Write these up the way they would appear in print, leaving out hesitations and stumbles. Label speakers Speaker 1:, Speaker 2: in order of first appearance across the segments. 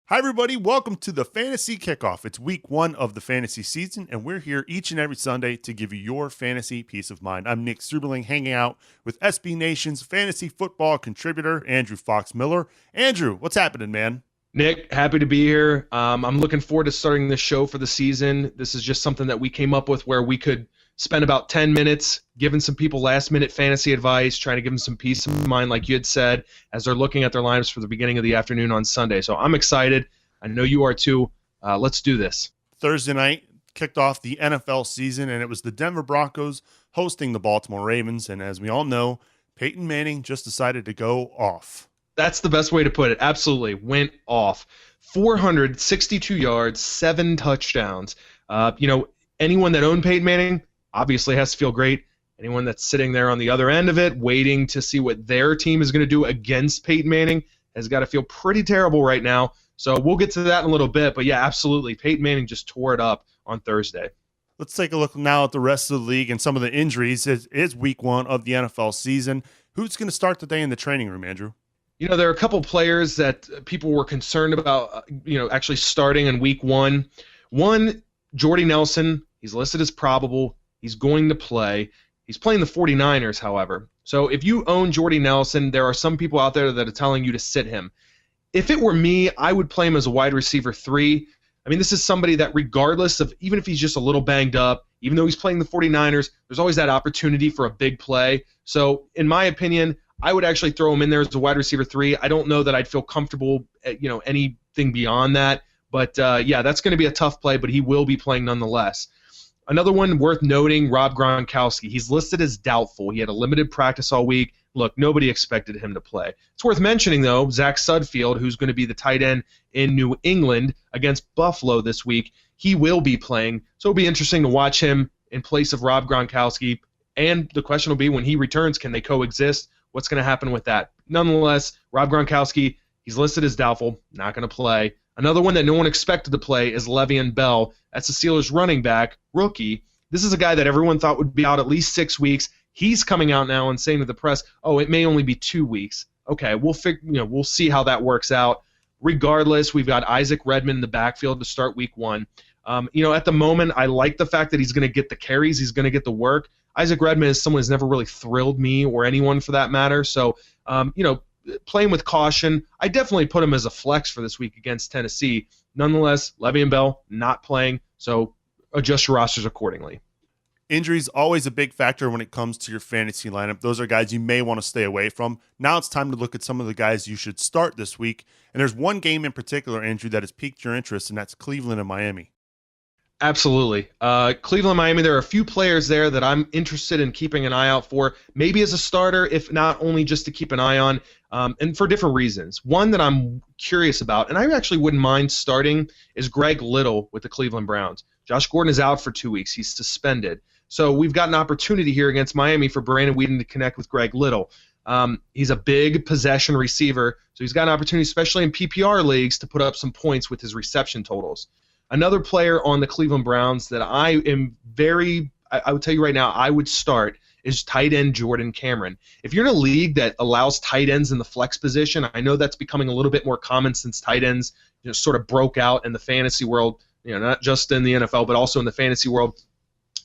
Speaker 1: Hi, everybody. Welcome to the Fantasy Kickoff. It's week one of the fantasy season, and we're here each and every Sunday to give you your fantasy peace of mind. I'm Nick Struberling, hanging out with SB Nation's fantasy football contributor, Andrew Fox Miller. Andrew, what's happening, man?
Speaker 2: Nick, happy to be here. I'm looking forward to starting this show for the season. This is just something that we came up with where we could spend about 10 minutes giving some people last-minute fantasy advice, trying to give them some peace of mind, like you had said, as they're looking at their lineups for the beginning of the afternoon on Sunday. So I'm excited. I know you are too. Let's do this.
Speaker 1: Thursday night kicked off the NFL season, and it was the Denver Broncos hosting the Baltimore Ravens. And as we all know, Peyton Manning just decided to go off.
Speaker 2: That's the best way to put it. Absolutely. Went off. 462 yards, 7 touchdowns. Anyone that owned Peyton Manning obviously has to feel great. Anyone that's sitting there on the other end of it, waiting to see what their team is going to do against Peyton Manning, has got to feel pretty terrible right now. So we'll get to that in a little bit. But yeah, absolutely. Peyton Manning just tore it up on Thursday.
Speaker 1: Let's take a look now at the rest of the league and some of the injuries. It is week one of the NFL season. Who's going to start the day in the training room, Andrew?
Speaker 2: There are a couple players that people were concerned about, actually starting in week one. One, Jordy Nelson. He's listed as probable. He's going to play. He's playing the 49ers, however. So if you own Jordy Nelson, there are some people out there that are telling you to sit him. If it were me, I would play him as a wide receiver 3. I mean, this is somebody that regardless of, even if he's just a little banged up, even though he's playing the 49ers, there's always that opportunity for a big play. So in my opinion, I would actually throw him in there as a wide receiver 3. I don't know that I'd feel comfortable, anything beyond that. But, that's going to be a tough play, but he will be playing nonetheless. Another one worth noting, Rob Gronkowski. He's listed as doubtful. He had a limited practice all week. Look, nobody expected him to play. It's worth mentioning, though, Zach Sudfeld, who's going to be the tight end in New England against Buffalo this week, he will be playing. So it'll be interesting to watch him in place of Rob Gronkowski. And the question will be, when he returns, can they coexist? What's going to happen with that? Nonetheless, Rob Gronkowski, he's listed as doubtful, not going to play. Another one that no one expected to play is Le'Veon Bell. That's the Steelers running back, rookie. This is a guy that everyone thought would be out at least 6 weeks. He's coming out now and saying to the press, it may only be 2 weeks. Okay, we'll see how that works out. Regardless, we've got Isaac Redman in the backfield to start week one. At the moment, I like the fact that he's going to get the carries. He's going to get the work. Isaac Redman is someone who's never really thrilled me or anyone for that matter. So, playing with caution, I definitely put him as a flex for this week against Tennessee. Nonetheless, Le'Veon Bell not playing, so adjust your rosters accordingly.
Speaker 1: Injuries always a big factor when it comes to your fantasy lineup. Those are guys you may want to stay away from. Now it's time to look at some of the guys you should start this week. And there's one game in particular, Andrew, that has piqued your interest, and that's Cleveland and Miami.
Speaker 2: Absolutely. Cleveland, Miami, there are a few players there that I'm interested in keeping an eye out for, maybe as a starter, if not only just to keep an eye on, and for different reasons. One that I'm curious about, and I actually wouldn't mind starting, is Greg Little with the Cleveland Browns. Josh Gordon is out for 2 weeks. He's suspended. So we've got an opportunity here against Miami for Brandon Weeden to connect with Greg Little. He's a big possession receiver, so he's got an opportunity, especially in PPR leagues, to put up some points with his reception totals. Another player on the Cleveland Browns that I would tell you right now, I would start is tight end Jordan Cameron. If you're in a league that allows tight ends in the flex position, I know that's becoming a little bit more common since tight ends sort of broke out in the fantasy world, not just in the NFL, but also in the fantasy world.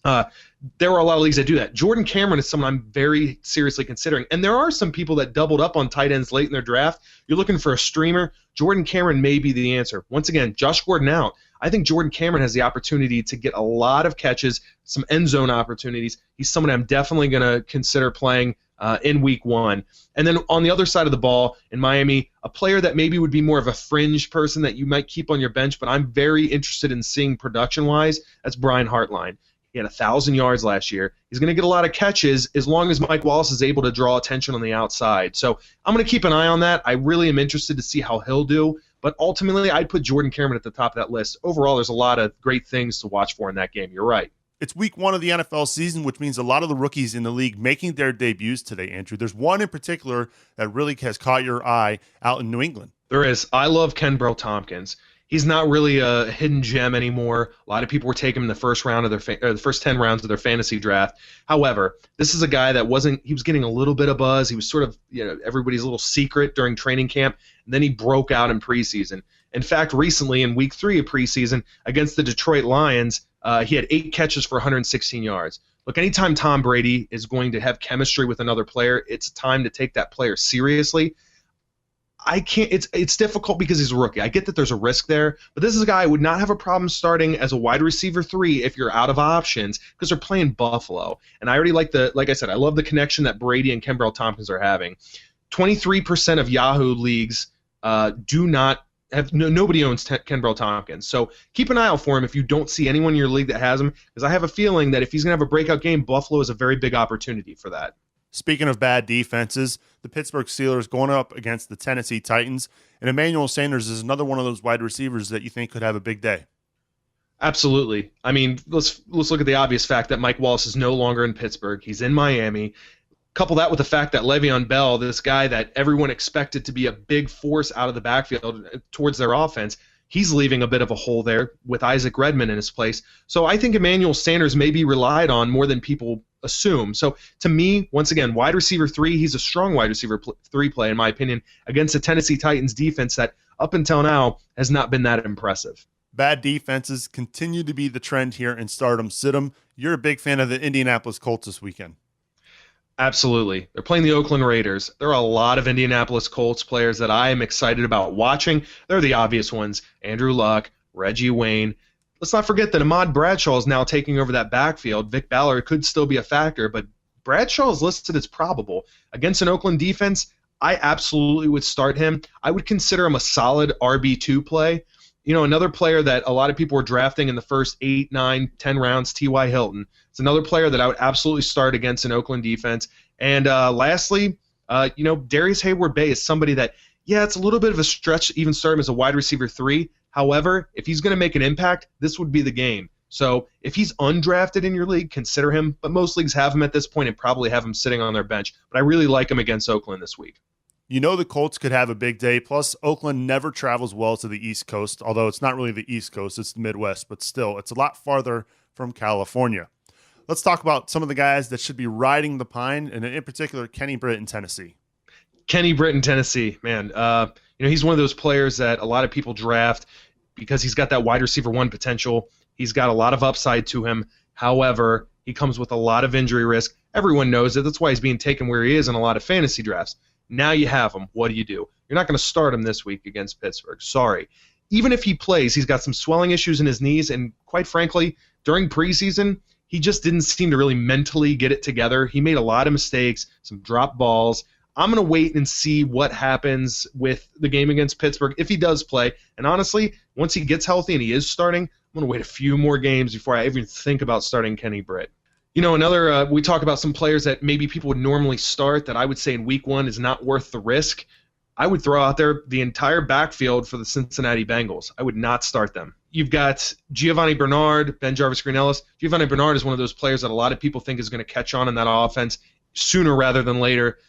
Speaker 2: There are a lot of leagues that do that. Jordan Cameron is someone I'm very seriously considering. And there are some people that doubled up on tight ends late in their draft. You're looking for a streamer. Jordan Cameron may be the answer. Once again, Josh Gordon out. I think Jordan Cameron has the opportunity to get a lot of catches, some end zone opportunities. He's someone I'm definitely going to consider playing in week one. And then on the other side of the ball in Miami, a player that maybe would be more of a fringe person that you might keep on your bench, but I'm very interested in seeing production-wise, that's Brian Hartline. He had 1,000 yards last year. He's going to get a lot of catches as long as Mike Wallace is able to draw attention on the outside. So I'm going to keep an eye on that. I really am interested to see how he'll do. But ultimately, I'd put Jordan Cameron at the top of that list. Overall, there's a lot of great things to watch for in that game. You're right.
Speaker 1: It's week one of the NFL season, which means a lot of the rookies in the league making their debuts today, Andrew. There's one in particular that really has caught your eye out in New England.
Speaker 2: There is. I love Kenbrell Tompkins. He's not really a hidden gem anymore. A lot of people were taking him in the first round of the first 10 rounds of their fantasy draft. However, this is a guy that he was getting a little bit of buzz. He was sort of everybody's little secret during training camp, and then he broke out in preseason. In fact, recently in week 3 of preseason against the Detroit Lions, he had 8 catches for 116 yards. Look, anytime Tom Brady is going to have chemistry with another player, it's time to take that player seriously. It's difficult because he's a rookie. I get that there's a risk there, but this is a guy I would not have a problem starting as a wide receiver 3 if you're out of options because they're playing Buffalo. And I already like I said, I love the connection that Brady and Kenbrell Tompkins are having. 23% of Yahoo leagues do not have nobody owns Kenbrell Tompkins. So keep an eye out for him if you don't see anyone in your league that has him, because I have a feeling that if he's going to have a breakout game, Buffalo is a very big opportunity for that.
Speaker 1: Speaking of bad defenses, the Pittsburgh Steelers going up against the Tennessee Titans, and Emmanuel Sanders is another one of those wide receivers that you think could have a big day.
Speaker 2: Absolutely. I mean, let's look at the obvious fact that Mike Wallace is no longer in Pittsburgh. He's in Miami. Couple that with the fact that Le'Veon Bell, this guy that everyone expected to be a big force out of the backfield towards their offense, he's leaving a bit of a hole there with Isaac Redman in his place. So I think Emmanuel Sanders may be relied on more than people assume. So to me, once again, wide receiver 3, he's a strong wide receiver 3 play, in my opinion, against the Tennessee Titans defense that up until now has not been that impressive.
Speaker 1: Bad defenses continue to be the trend here in Stardom Sit-em. You're a big fan of the Indianapolis Colts this weekend.
Speaker 2: Absolutely. They're playing the Oakland Raiders. There are a lot of Indianapolis Colts players that I am excited about watching. They're the obvious ones. Andrew Luck, Reggie Wayne. Let's not forget that Ahmad Bradshaw is now taking over that backfield. Vic Ballard could still be a factor, but Bradshaw is listed as probable. Against an Oakland defense, I absolutely would start him. I would consider him a solid RB2 play. You know, another player that a lot of people were drafting in the first 8, 9, 10 rounds, T.Y. Hilton. It's another player that I would absolutely start against an Oakland defense. And lastly, Darius Hayward-Bay is somebody that, it's a little bit of a stretch to even start him as a wide receiver 3. However, if he's going to make an impact, this would be the game. So if he's undrafted in your league, consider him. But most leagues have him at this point and probably have him sitting on their bench. But I really like him against Oakland this week.
Speaker 1: You know the Colts could have a big day. Plus, Oakland never travels well to the East Coast, although it's not really the East Coast, it's the Midwest. But still, it's a lot farther from California. Let's talk about some of the guys that should be riding the pine, and in particular, Kenny Britt in Tennessee.
Speaker 2: Kenny Britt in Tennessee, man. He's one of those players that a lot of people draft because he's got that wide receiver 1 potential. He's got a lot of upside to him. However, he comes with a lot of injury risk. Everyone knows it. That's why he's being taken where he is in a lot of fantasy drafts. Now you have him. What do? You're not going to start him this week against Pittsburgh. Sorry. Even if he plays, he's got some swelling issues in his knees, and quite frankly, during preseason, he just didn't seem to really mentally get it together. He made a lot of mistakes, some drop balls. I'm going to wait and see what happens with the game against Pittsburgh if he does play. And honestly, once he gets healthy and he is starting, I'm going to wait a few more games before I even think about starting Kenny Britt. We talk about some players that maybe people would normally start that I would say in week 1 is not worth the risk. I would throw out there the entire backfield for the Cincinnati Bengals. I would not start them. You've got Giovanni Bernard, Ben Jarvis Green-Ellis. Giovanni Bernard is one of those players that a lot of people think is going to catch on in that offense sooner rather than later.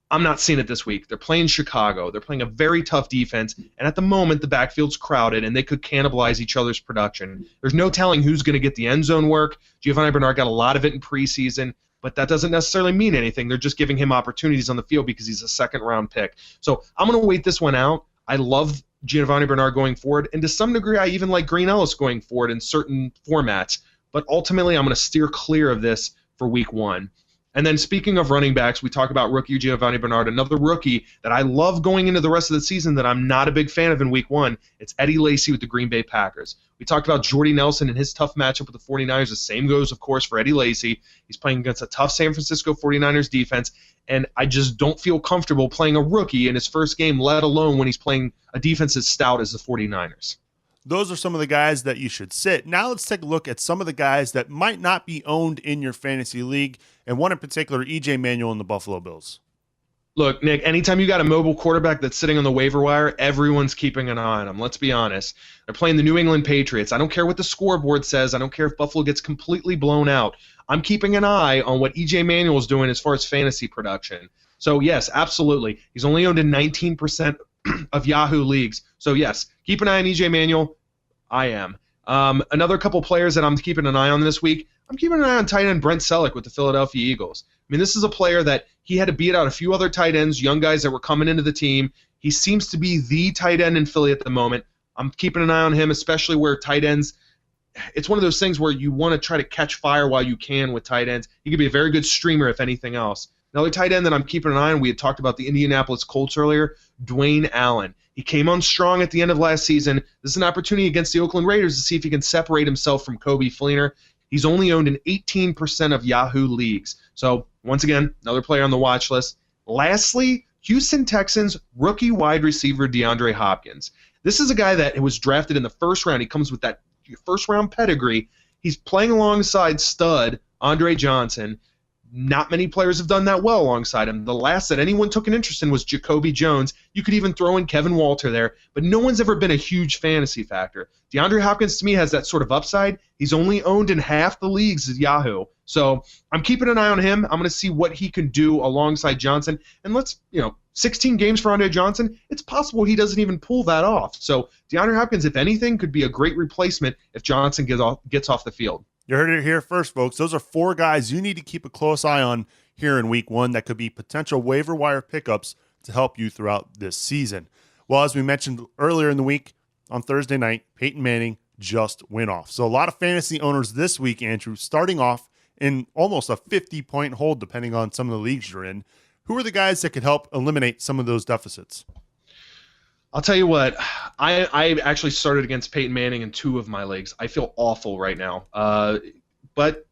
Speaker 2: I'm not seeing it this week. They're playing Chicago. They're playing a very tough defense, and at the moment the backfield's crowded, and they could cannibalize each other's production. There's no telling who's going to get the end zone work. Giovanni Bernard got a lot of it in preseason, but that doesn't necessarily mean anything. They're just giving him opportunities on the field because he's a second-round pick. So I'm going to wait this one out. I love Giovanni Bernard going forward, and to some degree I even like Green-Ellis going forward in certain formats, but ultimately I'm going to steer clear of this for week 1. And then speaking of running backs, we talk about rookie Giovanni Bernard, another rookie that I love going into the rest of the season that I'm not a big fan of in week 1. It's Eddie Lacy with the Green Bay Packers. We talked about Jordy Nelson and his tough matchup with the 49ers. The same goes, of course, for Eddie Lacy. He's playing against a tough San Francisco 49ers defense, and I just don't feel comfortable playing a rookie in his first game, let alone when he's playing a defense as stout as the 49ers.
Speaker 1: Those are some of the guys that you should sit. Now let's take a look at some of the guys that might not be owned in your fantasy league, and one in particular, E.J. Manuel and the Buffalo Bills.
Speaker 2: Look, Nick, anytime you got a mobile quarterback that's sitting on the waiver wire, everyone's keeping an eye on him. Let's be honest. They're playing the New England Patriots. I don't care what the scoreboard says. I don't care if Buffalo gets completely blown out. I'm keeping an eye on what E.J. Manuel is doing as far as fantasy production. So, yes, absolutely. He's only owned in 19% of Yahoo leagues. So, yes, keep an eye on E.J. Manuel. I am. Another couple players that I'm keeping an eye on this week, I'm keeping an eye on tight end Brent Selleck with the Philadelphia Eagles. I mean, this is a player that he had to beat out a few other tight ends, young guys that were coming into the team. He seems to be the tight end in Philly at the moment. I'm keeping an eye on him, especially where tight ends. It's one of those things where you want to try to catch fire while you can with tight ends. He could be a very good streamer, if anything else. Another tight end that I'm keeping an eye on, we had talked about the Indianapolis Colts earlier, Dwayne Allen. He came on strong at the end of last season. This is an opportunity against the Oakland Raiders to see if he can separate himself from Kobe Fleener. He's only owned in 18% of Yahoo leagues. So, once again, another player on the watch list. Lastly, Houston Texans rookie wide receiver DeAndre Hopkins. This is a guy that was drafted in the first round. He comes with that first-round pedigree. He's playing alongside stud Andre Johnson. Not many players have done that well alongside him. The last that anyone took an interest in was Jacoby Jones. You could even throw in Kevin Walter there, but no one's ever been a huge fantasy factor. DeAndre Hopkins, to me, has that sort of upside. He's only owned in half the leagues at Yahoo. So I'm keeping an eye on him. I'm going to see what he can do alongside Johnson. And 16 games for Andre Johnson, it's possible he doesn't even pull that off. So DeAndre Hopkins, if anything, could be a great replacement if Johnson gets off the field.
Speaker 1: You heard it here first, folks. Those are 4 guys you need to keep a close eye on here in week 1 that could be potential waiver wire pickups to help you throughout this season. Well, as we mentioned earlier in the week, on Thursday night, Peyton Manning just went off. So a lot of fantasy owners this week, Andrew, starting off in almost a 50-point hold, depending on some of the leagues you're in. Who are the guys that could help eliminate some of those deficits?
Speaker 2: I'll tell you what, I actually started against Peyton Manning in 2 of my leagues. I feel awful right now. But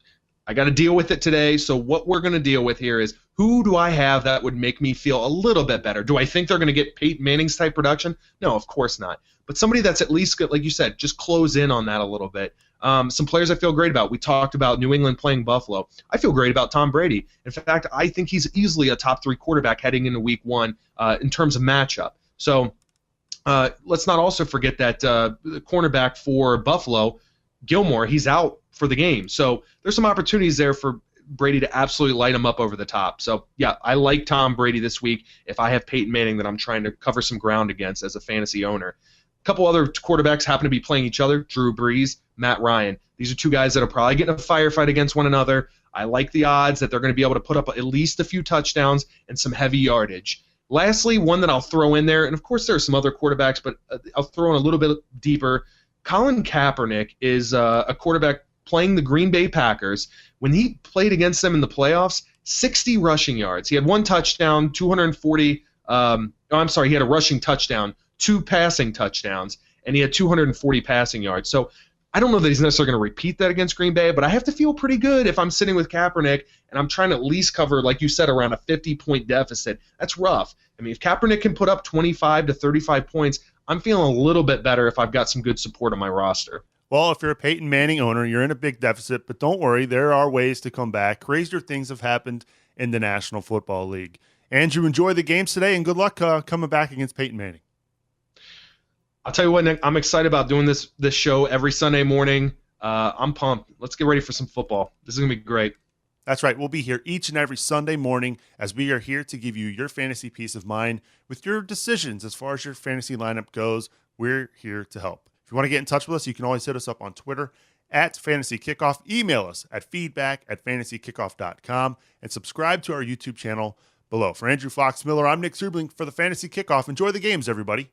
Speaker 2: I got to deal with it today. So what we're going to deal with here is, who do I have that would make me feel a little bit better? Do I think they're going to get Peyton Manning's type production? No, of course not. But somebody that's at least good, like you said, just close in on that a little bit. Some players I feel great about. We talked about New England playing Buffalo. I feel great about Tom Brady. In fact, I think he's easily a top 3 quarterback heading into week 1 in terms of matchup. So let's not also forget that the cornerback for Buffalo, Gilmore, he's out for the game. So there's some opportunities there for Brady to absolutely light him up over the top. So, yeah, I like Tom Brady this week if I have Peyton Manning that I'm trying to cover some ground against as a fantasy owner. A couple other quarterbacks happen to be playing each other, Drew Brees, Matt Ryan. These are 2 guys that are probably getting a firefight against one another. I like the odds that they're going to be able to put up at least a few touchdowns and some heavy yardage. Lastly, one that I'll throw in there, and of course there are some other quarterbacks, but I'll throw in a little bit deeper. Colin Kaepernick is a quarterback playing the Green Bay Packers. When he played against them in the playoffs, 60 rushing yards. He had 1 touchdown, 240. He had a rushing touchdown, 2 passing touchdowns, and he had 240 passing yards. So I don't know that he's necessarily going to repeat that against Green Bay, but I have to feel pretty good if I'm sitting with Kaepernick and I'm trying to at least cover, like you said, around a 50-point deficit. That's rough. I mean, if Kaepernick can put up 25 to 35 points, I'm feeling a little bit better if I've got some good support on my roster.
Speaker 1: Well, if you're a Peyton Manning owner, you're in a big deficit, but don't worry, there are ways to come back. Crazier things have happened in the National Football League. Andrew, enjoy the games today, and good luck coming back against Peyton Manning.
Speaker 2: I'll tell you what, Nick, I'm excited about doing this show every Sunday morning. I'm pumped. Let's get ready for some football. This is going to be great.
Speaker 1: That's right. We'll be here each and every Sunday morning as we are here to give you your fantasy peace of mind with your decisions as far as your fantasy lineup goes. We're here to help. If you want to get in touch with us, you can always hit us up on Twitter at Fantasy Kickoff. Email us at feedback@fantasykickoff.com and subscribe to our YouTube channel below. For Andrew Fox Miller, I'm Nick Zubling for the Fantasy Kickoff. Enjoy the games, everybody.